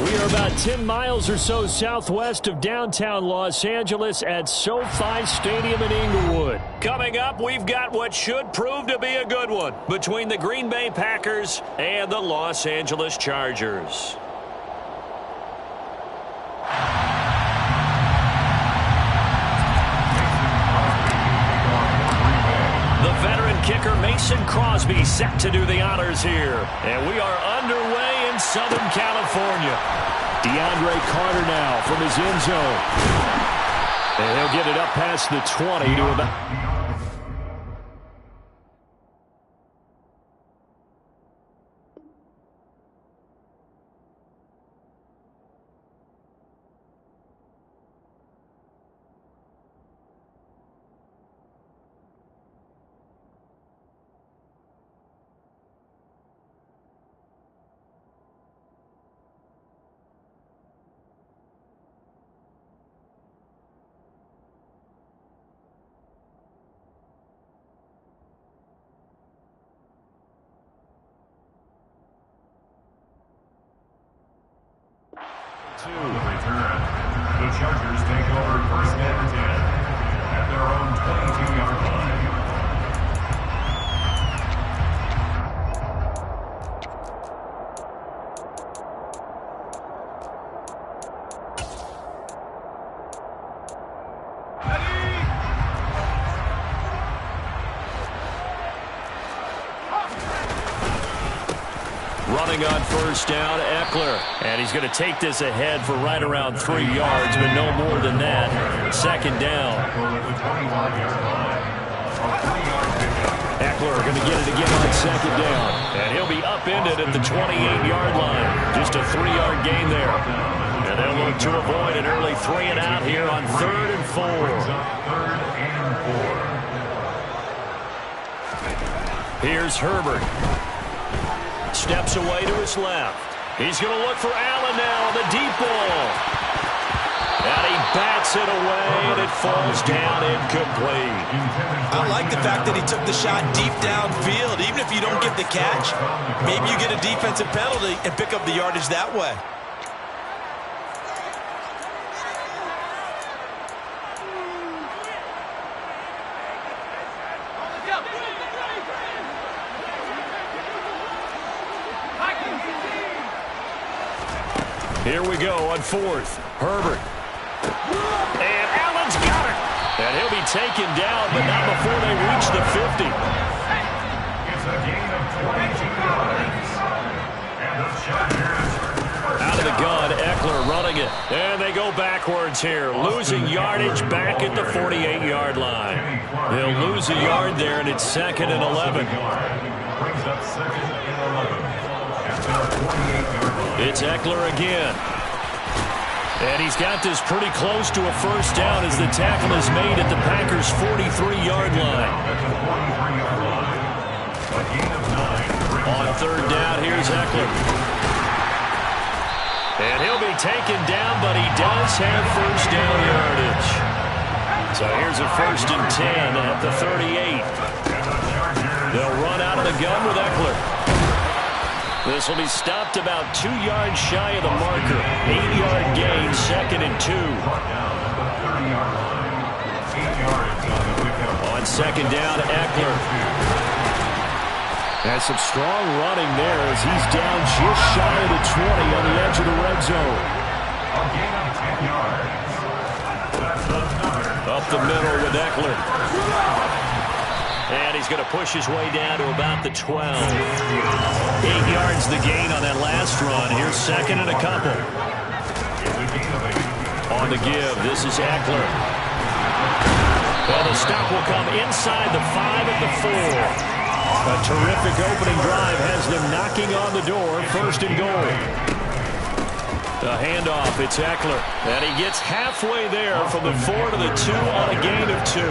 We are about 10 miles or so southwest of downtown Los Angeles at SoFi Stadium in Inglewood. Coming up, we've got what should prove to be a good one between the Green Bay Packers and the Los Angeles Chargers. The veteran kicker Mason Crosby set to do the honors here. And we are underway in Southern California. DeAndre Carter now from his end zone. And he'll get it up past the 20 to about... The return. The Chargers take over first and 10 at their own 22-yard line. Running on first down, Eckler. And he's going to take this ahead for right around 3 yards, but no more than that. Second down. Eckler going to get it again on second down. And he'll be upended at the 28-yard line. Just a 3-yard gain there. And they'll look to avoid an early 3 and out here on 3rd and 4. Here's Herbert. Steps away to his left. He's going to look for Allen now on the deep ball. And he bats it away, and it falls down incomplete. I like the fact that he took the shot deep downfield. Even if you don't get the catch, maybe you get a defensive penalty and pick up the yardage that way. Here we go on 4th. Herbert. And Allen's got it. And he'll be taken down, but not before they reach the 50. It's a gain of 22 yards. And the Chargers out of the gun, Eckler running it. And they go backwards here, losing yardage back at the 48-yard line. They'll lose a yard there, and it's 2nd and 11. brings up 2nd and 11. After a 48-yard line. It's Eckler again. And he's got this pretty close to a first down as the tackle is made at the Packers' 43-yard line. On 3rd down, here's Eckler. And he'll be taken down, but he does have first down yardage. So here's a 1st and 10 at the 38. They'll run out of the gun with Eckler. This will be stopped about 2 yards shy of the marker. 8-yard gain, 2nd and 2. On 2nd down, Eckler. Has some strong running there as he's down just shy of the 20 on the edge of the red zone. Up the middle with Eckler. And he's going to push his way down to about the 12. 8 yards the gain on that last run. Here's 2nd and a couple. On the give, this is Eckler. Well, the stop will come inside the 5 at the 4. A terrific opening drive has them knocking on the door. 1st and goal. The handoff, it's Eckler. And he gets halfway there from the 4 to the 2 on a gain of 2.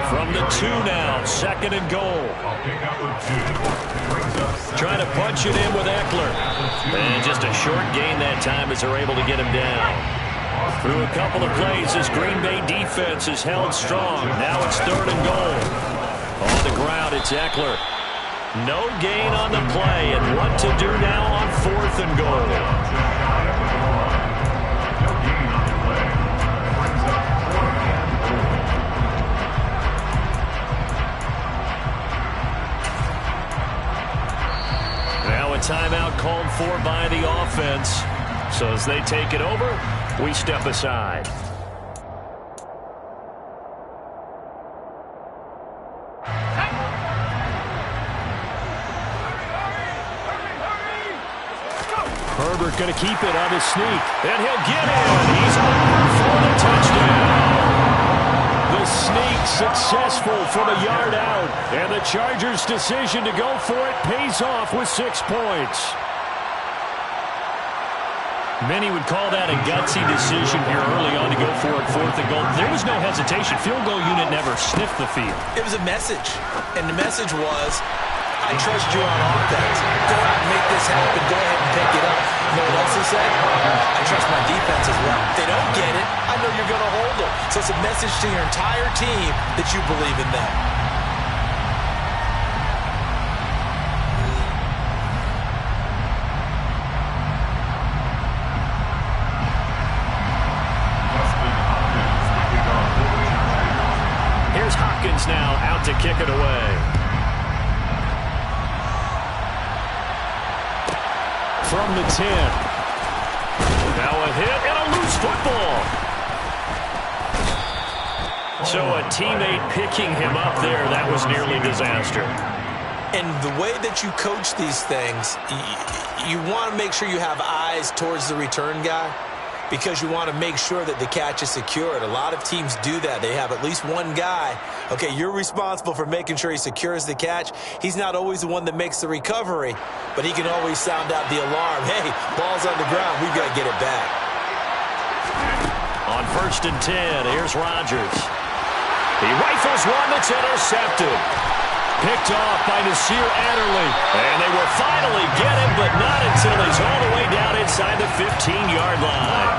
From the 2 now, 2nd and goal. Trying to punch it in with Eckler. And just a short gain that time as they're able to get him down. Through a couple of plays, this Green Bay defense is held strong. Now it's 3rd and goal. On the ground, it's Eckler. No gain on the play, and what to do now on 4th and goal. a timeout called for by the offense. So as they take it over, we step aside. Herbert going to keep it on his sneak. And he'll get in. He's over for the touchdown. The sneak successful from a yard out. And the Chargers' decision to go for it pays off with 6 points. Many would call that a gutsy decision here early on to go for it, 4th and goal. There was no hesitation. Field goal unit never sniffed the field. It was a message, and the message was, I trust you on offense. Go out and make this happen. Go ahead and pick it up. You know what else he said? I trust my defense as well. If they don't get it, I know you're going to hold them. So it's a message to your entire team that you believe in them. Here's Hopkins now out to kick it away. From the 10. Now a hit and a loose football. So a teammate picking him up there, that was nearly disaster. And the way that you coach these things, you want to make sure you have eyes towards the return guy, because you want to make sure that the catch is secured. A lot of teams do that. They have at least one guy. Okay, you're responsible for making sure he secures the catch. He's not always the one that makes the recovery, but he can always sound out the alarm. Hey, ball's on the ground. We've got to get it back. On 1st and 10, here's Rodgers. He rifles one that's intercepted. Picked off by Nasir Adderley. And they will finally get him, but not until he's all the way down inside the 15-yard line.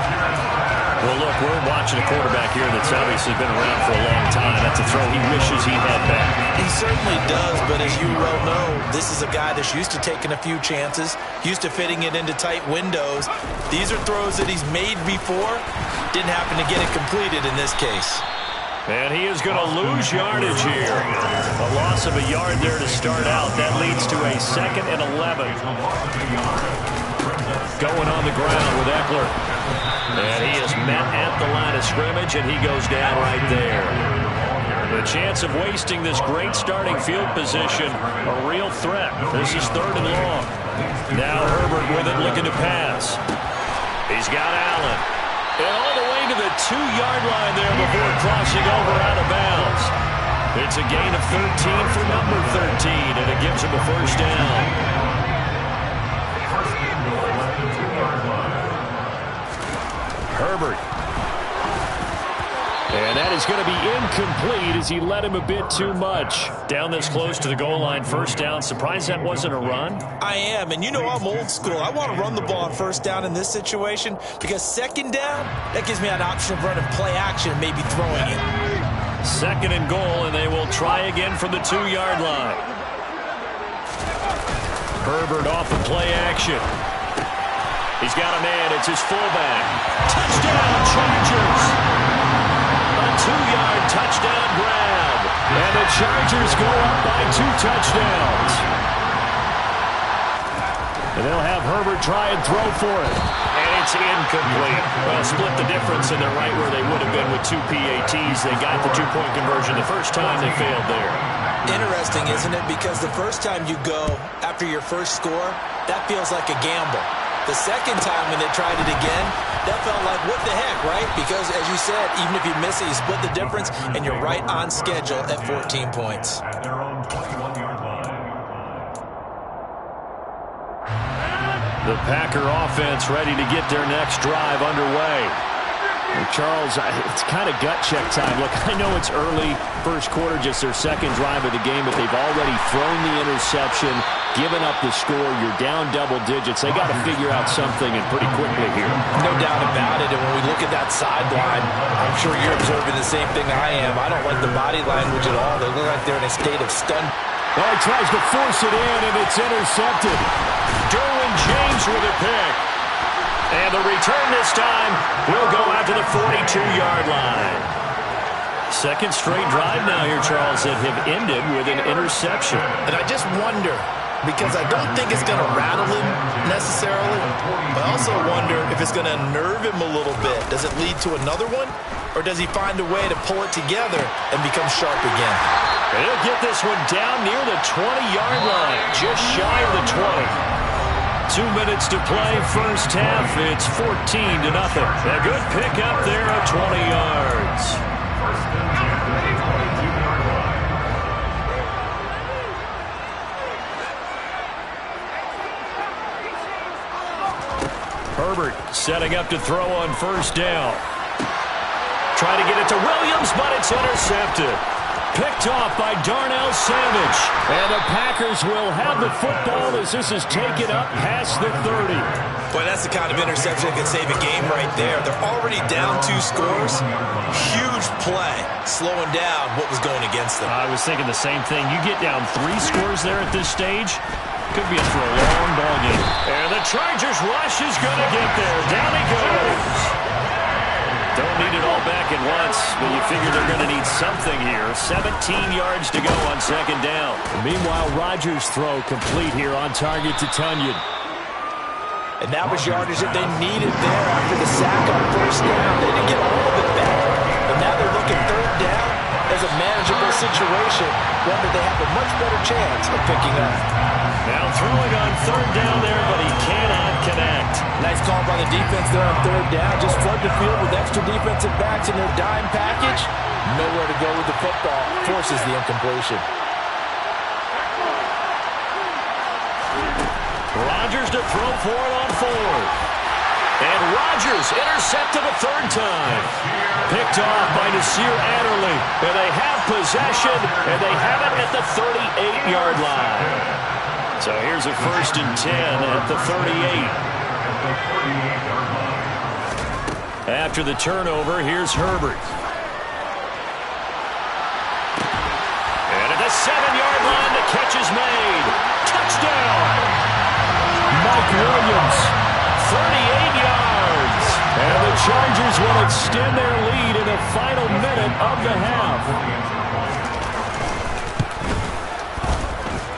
Well, look, we're watching a quarterback here that's obviously been around for a long time. That's a throw he wishes he had back. He certainly does, but as you well know, this is a guy that's used to taking a few chances, used to fitting it into tight windows. These are throws that he's made before. Didn't happen to get it completed in this case. And he is going to lose yardage here. A loss of a yard there to start out. That leads to a 2nd and 11. Going on the ground with Eckler. And he is met at the line of scrimmage, and he goes down right there. The chance of wasting this great starting field position, a real threat. This is 3rd and long. Now Herbert with it, looking to pass. He's got Allen. And all the way to the 2-yard line there before crossing over out of bounds. It's a gain of 13 for number 13, and it gives him a 1st down. Herbert. And that is going to be incomplete as he led him a bit too much. Down this close to the goal line, 1st down. Surprised that wasn't a run? I am, and you know I'm old school. I want to run the ball on 1st down in this situation because 2nd down, that gives me an option of running play action and maybe throwing it. 2nd and goal, and they will try again from the 2-yard line. Herbert off the play action. He's got a man. It's his fullback. Touchdown, Chargers! A 2-yard touchdown grab. And the Chargers go up by 2 touchdowns. And they'll have Herbert try and throw for it. And it's incomplete. Well, split the difference, and they're right where they would have been with 2 PATs. They got the 2-point conversion the first time. They failed there. Interesting, isn't it? Because the first time you go after your first score, that feels like a gamble. The second time when they tried it again, that felt like, what the heck, right? Because, as you said, even if you miss it, you split the difference, and you're right on schedule at 14 points. At their own 21-yard line. The Packer offense ready to get their next drive underway. And Charles, it's kind of gut check time. Look, I know it's early, first quarter, just their 2nd drive of the game, but they've already thrown the interception, given up the score. You're down double digits. They got to figure out something, and pretty quickly here. No doubt about it. And when we look at that sideline, I'm sure you're observing the same thing I am. I don't like the body language at all. They look like they're in a state of stun. Well, he tries to force it in, and it's intercepted. Derwin James with a pick. And the return this time will go out to the 42-yard line. 2nd straight drive now here, Charles, that have ended with an interception. And I just wonder, because I don't think it's going to rattle him necessarily. But I also wonder if it's going to unnerve him a little bit. Does it lead to another one? Or does he find a way to pull it together and become sharp again? He'll get this one down near the 20-yard line, just shy of the 20. 2 minutes to play, first half. It's 14-0. A good pickup there of 20 yards. First and 10 at the 22-yard line. Herbert setting up to throw on first down. Trying to get it to Williams, but it's intercepted. Picked off by Darnell Savage. And the Packers will have the football as this is taken up past the 30. Boy, that's the kind of interception that can save a game right there. They're already down 2 scores. Huge play, slowing down what was going against them. I was thinking the same thing. You get down 3 scores there at this stage, could be in for a long ball game. And the Chargers rush is going to get there. Down he goes. Don't need it all back at once, but you figure they're going to need something here. 17 yards to go on second down. Meanwhile, Rodgers' throw complete here on target to Tunyon. And that was yardage that they needed there after the sack on first down. They didn't get all of it back, but now they're looking third down as a manageable situation, one that they have a much better chance of picking up. Now throwing on third down there, but he cannot connect. Nice call by the defense there on third down. Just flood the field with extra defensive backs in their dime package. Nowhere to go with the football. Forces the incompletion. Rodgers to throw for it on fourth. And Rodgers intercepted a third time. Picked off by Nasir Adderley. And they have possession, and they have it at the 38-yard line. So here's a first and 10 at the 38. After the turnover, here's Herbert. And at the 7-yard line, the catch is made. Touchdown! Mike Williams, 38 yards. And the Chargers will extend their lead in the final minute of the half.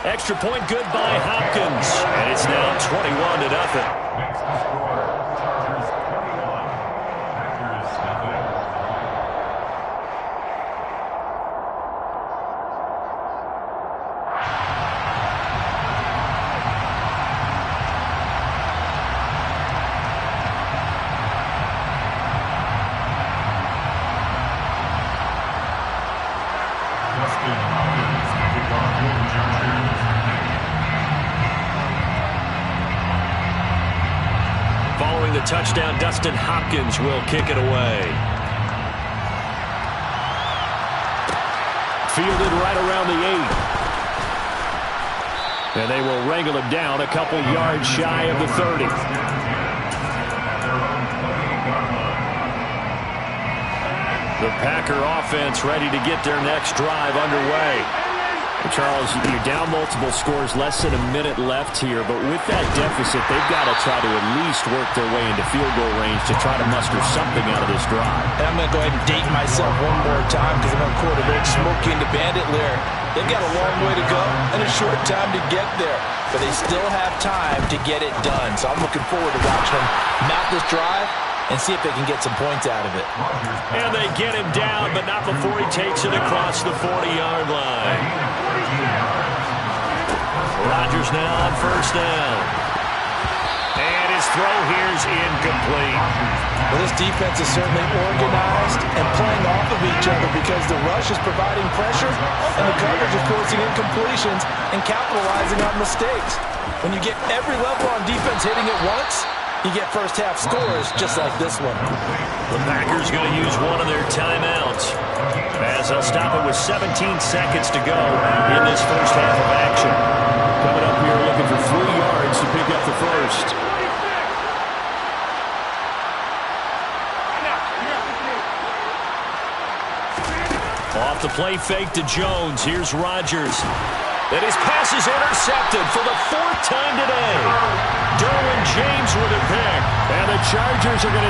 Extra point good by Hopkins. And it's now 21-0. Next to score, Chargers 21, Packers nothing. Justin Hopkins to kick off for the Chargers. Following the touchdown, Dustin Hopkins will kick it away. Fielded right around the 8. And they will wrangle him down a couple yards shy of the 30. The Packer offense ready to get their next drive underway. Charles, you're down multiple scores, less than a minute left here, but with that deficit, they've got to try to at least work their way into field goal range to try to muster something out of this drive. And I'm going to go ahead and date myself one more time because I'm going to quote a very Smokey and the Bandit lyric. They've got a long way to go and a short time to get there, but they still have time to get it done. So I'm looking forward to watching them mount this drive and see if they can get some points out of it. And they get him down, but not before he takes it across the 40-yard line. Rodgers now on first down. And his throw here's incomplete. Well, this defense is certainly organized and playing off of each other because the rush is providing pressure and the coverage is forcing incompletions and capitalizing on mistakes. When you get every level on defense hitting at once, you get first-half scores just like this one. The Packers going to use one of their timeouts as they'll stop it with 17 seconds to go in this first half of action. Coming up here looking for 3 yards to pick up the first. Off the play fake to Jones. Here's Rodgers. And his pass is intercepted for the 4th time today. Derwin James with a pick. And the Chargers are going to